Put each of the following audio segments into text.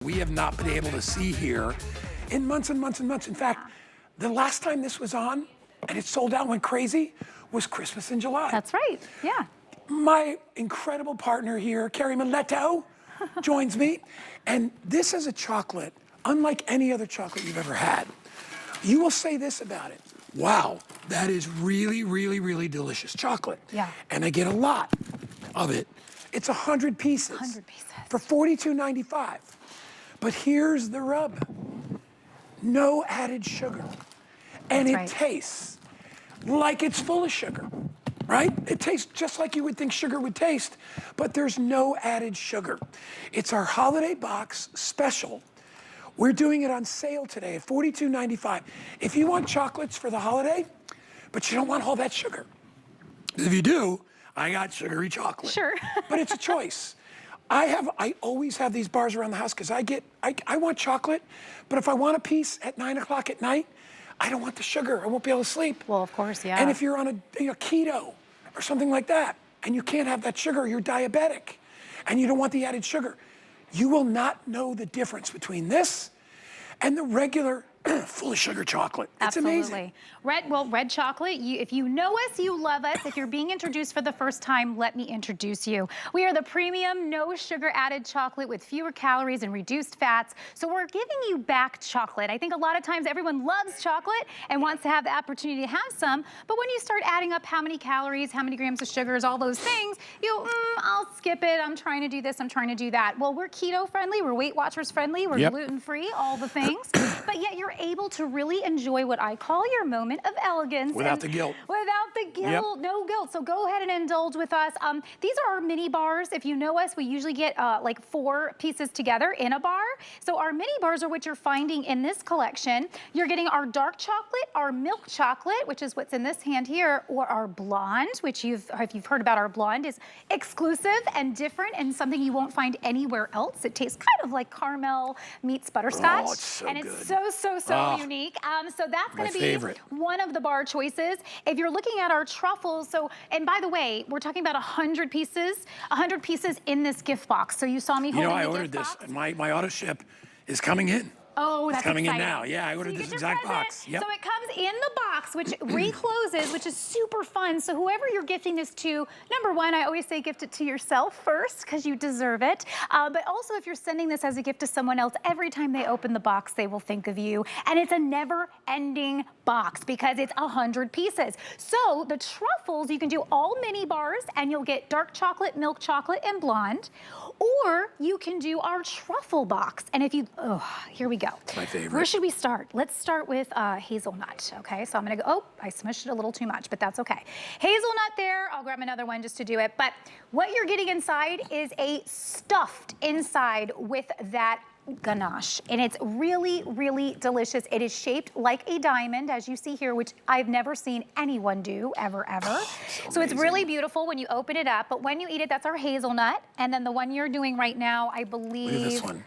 We have not been able to see here in months and months and months. In fact, the last time this was on and it sold out, went crazy, was Christmas in July. That's right, yeah. My incredible partner here, Carrie Miletto, joins me. And this is a chocolate, unlike any other chocolate you've ever had. You will say this about it: wow, that is really, really, really delicious chocolate. Yeah. And I get a lot of it. It's 100 pieces. 100 pieces. For $42.95. But here's the rub: no added sugar. And That's it right. tastes like it's full of sugar, right? It tastes just like you would think sugar would taste, but there's no added sugar. It's our holiday box special. We're doing it on sale today at $42.95. If you want chocolates for the holiday, but you don't want all that sugar, if you do, I got sugary chocolate. Sure. But it's a choice. I always have these bars around the house because I want chocolate, but if I want a piece at 9 o'clock at night, I don't want the sugar. I won't be able to sleep. Well, of course, yeah. And if you're on a keto or something like that, and you can't have that sugar, you're diabetic, and you don't want the added sugar, you will not know the difference between this and the regular full of sugar chocolate. It's amazing. Red chocolate, if you know us, you love us. If you're being introduced for the first time, let me introduce you. We are the premium, no sugar added chocolate with fewer calories and reduced fats. So we're giving you back chocolate. I think a lot of times everyone loves chocolate and wants to have the opportunity to have some, but when you start adding up how many calories, how many grams of sugars, all those things, I'll skip it. I'm trying to do this, I'm trying to do that. Well, we're keto friendly, we're Weight Watchers friendly, we're gluten free, all the things, but yet you're able to really enjoy what I call your moment of elegance. Without the guilt. Without the guilt, no guilt. So go ahead and indulge with us. These are our mini bars. If you know us, we usually get like 4 pieces together in a bar. So our mini bars are what you're finding in this collection. You're getting our dark chocolate, our milk chocolate, which is what's in this hand here, or our blonde, which if you've heard about our blonde, is exclusive and different and something you won't find anywhere else. It tastes kind of like caramel meets butterscotch. Oh, it's so and good. It's so unique. So that's going to be one of the bar choices. If you're looking at our truffles, and by the way, we're talking about 100 pieces in this gift box. So you saw me holding the gift box. I ordered this, and my auto ship is coming in. Oh, that's coming exciting. in now. Yeah, I ordered this exact box. Yep. So it comes in the box, which recloses, which is super fun. So whoever you're gifting this to, number one, I always say gift it to yourself first because you deserve it. But also if you're sending this as a gift to someone else, every time they open the box, they will think of you. And it's a never-ending box because it's 100 pieces. So the truffles, you can do all mini bars and you'll get dark chocolate, milk chocolate, and blonde. Or you can do our truffle box. And if you, here we go. My favorite. Where should we start? Let's start with hazelnut, okay? So I'm gonna go, I smushed it a little too much, but that's okay. Hazelnut there, I'll grab another one just to do it. But what you're getting inside is a stuffed inside with that ganache, and it's really, really delicious. It is shaped like a diamond, as you see here, which I've never seen anyone do, ever. So it's really beautiful when you open it up, but when you eat it, that's our hazelnut. And then the one you're doing right now, I believe. Look at this one.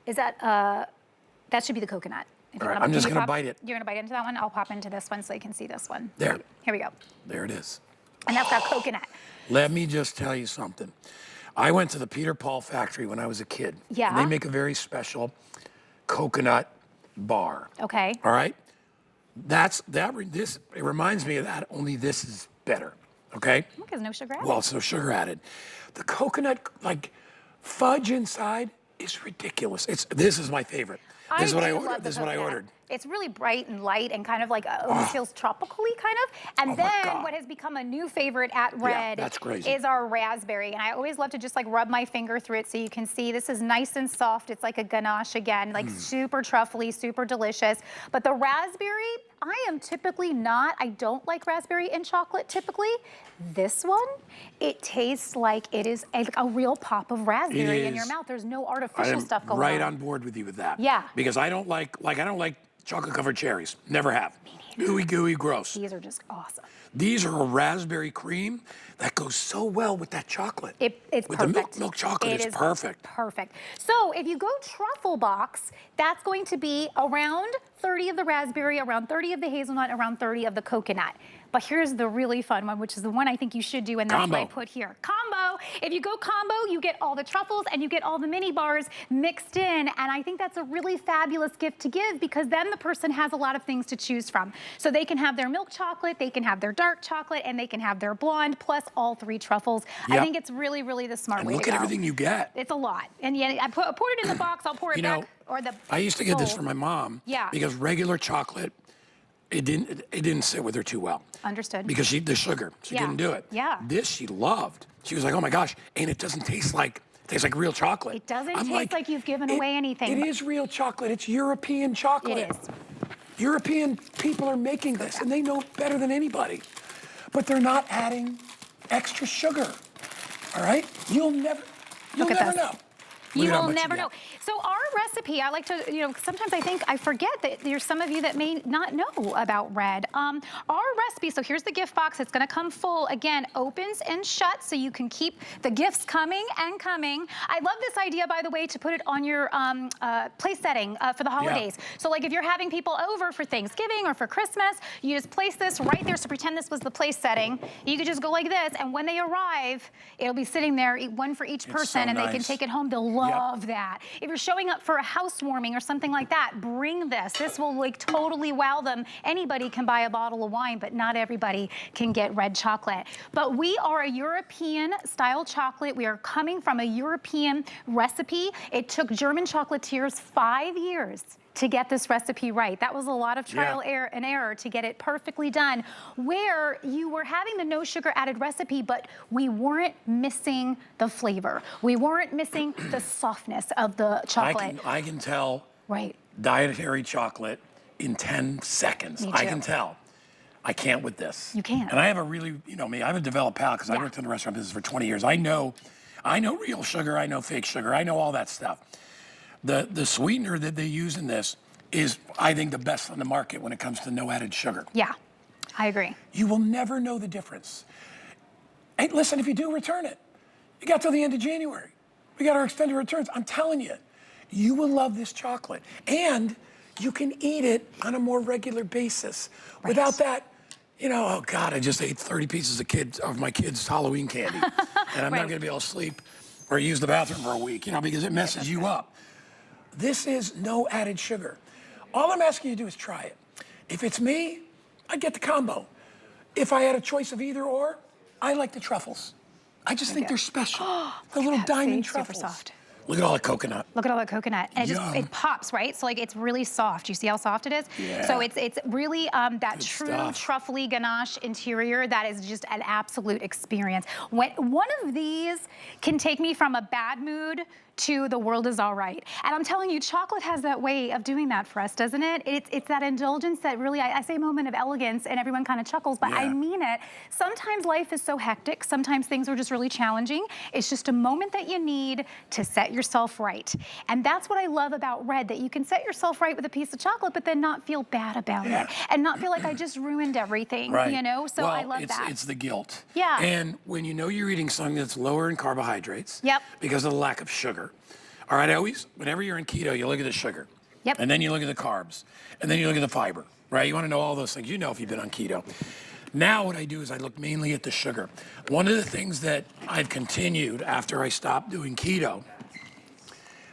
Is that, that should be the coconut. All right, I'm just gonna bite it. You're gonna bite into that one? I'll pop into this one so you can see this one. There. Here we go. There it is. And that's got coconut. Let me just tell you something. I went to the Peter Paul factory when I was a kid. Yeah. And they make a very special coconut bar. Okay. All right? It reminds me of that, only this is better. Okay? Because no sugar added. Well, it's no sugar added. The coconut, like, fudge inside is ridiculous. This is my favorite. This is what I ordered. This is what I ordered. It's really bright and light and kind of like almost feels tropically kind of. And then what has become a new favorite at Red is our raspberry. And I always love to just like rub my finger through it so you can see this is nice and soft. It's like a ganache again, like super truffly, super delicious. But the raspberry, I am typically not, I don't like raspberry in chocolate typically. This one, it tastes like it is a real pop of raspberry in your mouth. There's no artificial stuff going on. Right on board with you with that. Yeah. Because I don't like chocolate covered cherries. Never have. Gooey, gooey, gross. These are just awesome. These are a raspberry cream that goes so well with that chocolate. It's with perfect. The milk chocolate, it's perfect. Perfect. So if you go truffle box, that's going to be around 30 of the raspberry, around 30 of the hazelnut, around 30 of the coconut. But here's the really fun one, which is the one I think you should do, and that's what I put here. Combo. If you go combo, you get all the truffles and you get all the mini bars mixed in, and I think that's a really fabulous gift to give, because then the person has a lot of things to choose from. So they can have their milk chocolate, they can have their dark chocolate, and they can have their blonde, plus all 3 truffles. Yep. I think it's really, really the smart way to go. Look at everything you get. It's a lot. And yet I poured it in the box, I'll pour it back. Or the I used to get this bowl. from my mom. Yeah. Because regular chocolate, it didn't sit with her too well. Understood. Because the sugar, she couldn't do it. Yeah. This she loved. She was like, oh my gosh, and it doesn't taste like, it tastes like real chocolate. It doesn't taste like you've given away anything. It is real chocolate. It's European chocolate. It is. European people are making this, and they know better than anybody. But they're not adding extra sugar. All right? You'll never know. You will never know. So our recipe, I like to, sometimes I forget that there's some of you that may not know about red. Our recipe, so here's the gift box. It's gonna come full. Again, opens and shuts, so you can keep the gifts coming and coming. I love this idea, by the way, to put it on your place setting for the holidays. Yeah. So like if you're having people over for Thanksgiving or for Christmas, you just place this right there. So pretend this was the place setting. You could just go like this, and when they arrive, it'll be sitting there, one for each person, and they can take it home. They'll love that. If you're showing up for a housewarming or something like that, bring this. This will like totally wow them. Anybody can buy a bottle of wine, but not everybody can get red chocolate. But we are a European style chocolate. We are coming from a European recipe. It took German chocolatiers 5 years to get this recipe right. That was a lot of trial and error to get it perfectly done, where you were having the no sugar added recipe, but we weren't missing the flavor. We weren't missing the softness of the chocolate. I can tell dietary chocolate in 10 seconds. Me too. I can tell. I can't with this. You can't. And I have a really, me, I have a developed palate because I worked in the restaurant business for 20 years. I know real sugar, I know fake sugar, I know all that stuff. The sweetener that they use in this is, I think, the best on the market when it comes to no added sugar. Yeah, I agree. You will never know the difference. Hey, listen, if you do, return it. You got till the end of January. We got our extended returns. I'm telling you, you will love this chocolate. And you can eat it on a more regular basis without that, oh God, I just ate 30 pieces of my kids' Halloween candy. And I'm not gonna be able to sleep or use the bathroom for a week, because it messes you up. This is no added sugar. All I'm asking you to do is try it. If it's me, I'd get the combo. If I had a choice of either or, I like the truffles. I just think they're special. The little diamond truffles. Super soft. Look at all the coconut. Look at all that coconut. And it pops, right? So like it's really soft. You see how soft it is? Yeah. So it's really that true truffly ganache interior that is just an absolute experience. One of these can take me from a bad mood to the world is all right. And I'm telling you, chocolate has that way of doing that for us, doesn't it? It's that indulgence that really, I say moment of elegance and everyone kind of chuckles, but I mean it. Sometimes life is so hectic. Sometimes things are just really challenging. It's just a moment that you need to set yourself right. And that's what I love about red, that you can set yourself right with a piece of chocolate, but then not feel bad about it and not feel like I just ruined everything, So well, I love that. It's the guilt. Yeah. And when you know you're eating something that's lower in carbohydrates because of the lack of sugar. All right, whenever you're in keto, you look at the sugar. Yep. And then you look at the carbs. And then you look at the fiber, right? You want to know all those things. You know if you've been on keto. Now what I do is I look mainly at the sugar. One of the things that I've continued after I stopped doing keto,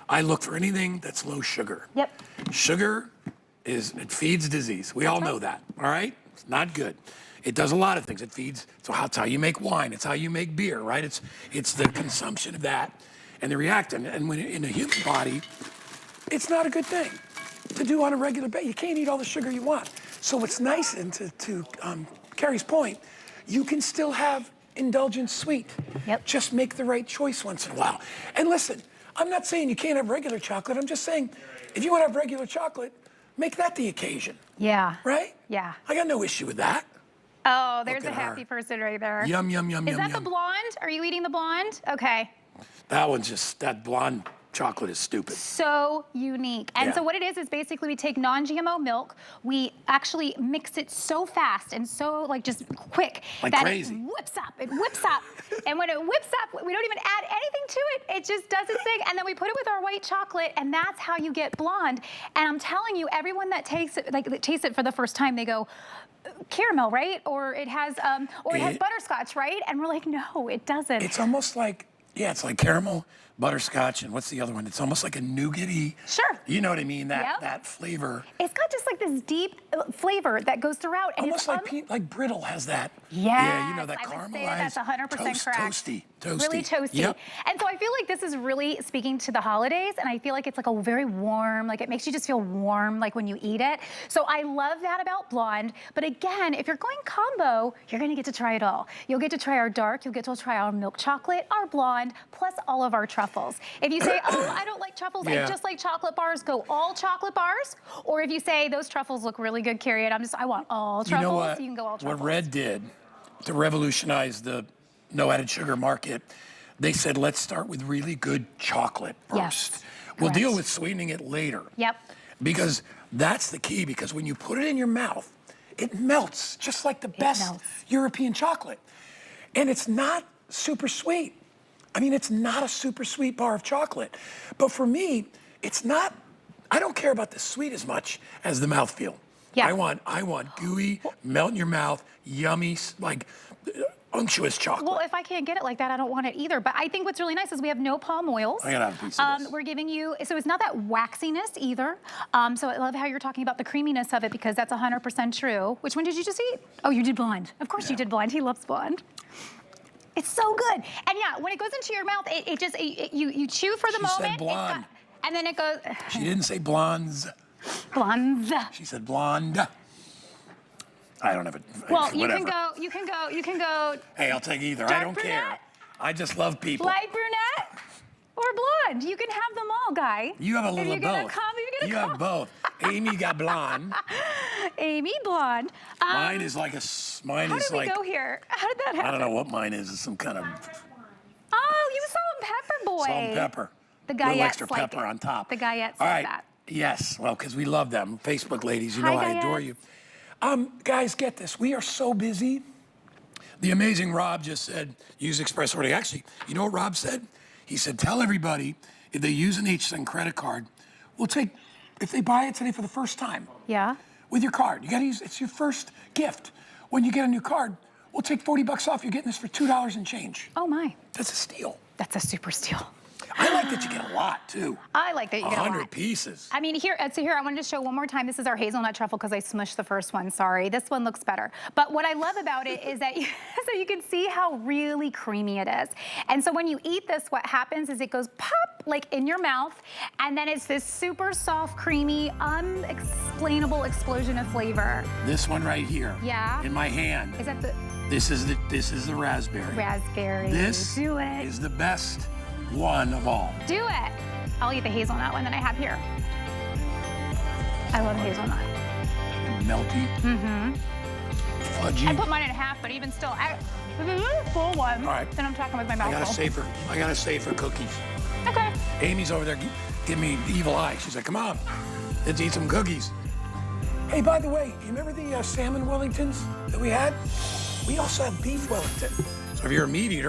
I look for anything that's low sugar. Yep. Sugar it feeds disease. We all know that, all right? It's not good. It does a lot of things. It feeds, so it's how you make wine. It's how you make beer, right? It's the consumption of that and the reactant. And when in a human body, it's not a good thing to do on a regular basis. You can't eat all the sugar you want. So what's nice, and to Carrie's point, you can still have indulgent sweet. Yep. Just make the right choice once in a while. And listen, I'm not saying you can't have regular chocolate. I'm just saying, if you want to have regular chocolate, make that the occasion. Yeah. Right? Yeah. I got no issue with that. Oh, there's a happy person right there. Yum, yum, yum, Is yum, that the blonde? Are you eating the blonde? Okay. That one's just, that blonde chocolate is stupid. So unique. And so what it is basically we take non-GMO milk, we actually mix it so fast and so like just quick like that crazy. It whips up. And when it whips up, we don't even add anything to it. It just does its thing. And then we put it with our white chocolate, and that's how you get blonde. And I'm telling you, everyone that tastes it, that tastes it for the first time, they go, caramel, right? Or it has butterscotch, right? And we're like, no, it doesn't. It's almost like, yeah, it's like caramel, butterscotch, and what's the other one? It's almost like a nougaty. Sure. You know what I mean? That flavor. It's got just like this deep flavor that goes throughout. And almost like brittle has that. Yes, Yeah, you know, that I would caramelized. say that's 100% correct. Toasty. Really toasty. Yep. And so I feel like this is really speaking to the holidays, and I feel like it's like a very warm, like it makes you just feel warm like when you eat it. So I love that about blonde. But again, if you're going combo, you're gonna get to try it all. You'll get to try our dark, you'll get to try our milk chocolate, our blonde, plus all of our truffles. If you say, oh, I don't like truffles, I just like chocolate bars, go all chocolate bars. Or if you say, those truffles look really good, Carrie, and I want all truffles, you know what? You can go all truffles. What Red did to revolutionize the no added sugar market, they said, let's start with really good chocolate first. Yes, we'll correct. deal with sweetening it later. Yep. Because that's the key, because when you put it in your mouth, it melts just like the best European chocolate. And it's not super sweet. I mean, it's not a super sweet bar of chocolate. But for me, it's not, I don't care about the sweet as much as the mouthfeel. Yeah. I want gooey, melt in your mouth, yummy, like unctuous chocolate. Well, if I can't get it like that, I don't want it either. But I think what's really nice is we have no palm oils. I gotta have a piece of this. We're giving you, so it's not that waxiness either. So I love how you're talking about the creaminess of it, because that's 100% true. Which one did you just eat? Oh, you did blonde. Of course you did blonde. He loves blonde. It's so good. And yeah, when it goes into your mouth, you chew for the moment. She said blonde. And then it goes. She didn't say blondes. Blondes. She said blonde. I don't have it. Well, you whatever. can go. Hey, I'll take either. I Dark don't care. brunette, I just love people. light brunette, or blonde. You can have them all, Guy. You have a little if of you're both. You have both. Amy got blonde. Amy blonde. Mine is like How did we go here? How did that happen? I don't know what mine is. It's some kind of Oh, you salt and pepper boy. salt and pepper. The little Guyettes extra like pepper it. on top. The Guyettes All like right. that. Yes. Well, because we love them. Facebook ladies, you know Hi, I adore Guyettes. you. Guys, get this. We are so busy. The amazing Rob just said, use express ordering. Actually, you know what Rob said? He said, tell everybody if they use an HSN credit card, we'll take, if they buy it today for the first time. Yeah. With your card. You gotta use, it's your first gift. When you get a new card, we'll take 40 bucks off. You're getting this for $2 and change. Oh my. That's a steal. That's a super steal. I like that you get a lot too. I like that you get a lot. 100 pieces. I mean, here, I wanted to show one more time. This is our hazelnut truffle because I smushed the first one, sorry. This one looks better. But what I love about it is that so you can see how really creamy it is. And so when you eat this, what happens is it goes pop, like in your mouth, and then it's this super soft, creamy, unexplainable explosion of flavor. This one right here. Yeah. In my hand. Is that the This is the raspberry. raspberry? This Do it. is the best one of all. Do it. I'll eat the hazelnut one that I have here. I love hazelnut. Melty. Mm-hmm. Fudgy. I put mine in half, but even still, with a little full one. All right. Then I'm talking with my mouth I full. gotta save her cookies. Okay. Amy's over there giving me the evil eye. She's like, come on, let's eat some cookies. Hey, by the way, you remember the salmon Wellingtons that we had? We also have beef Wellington. So if you're a meat eater,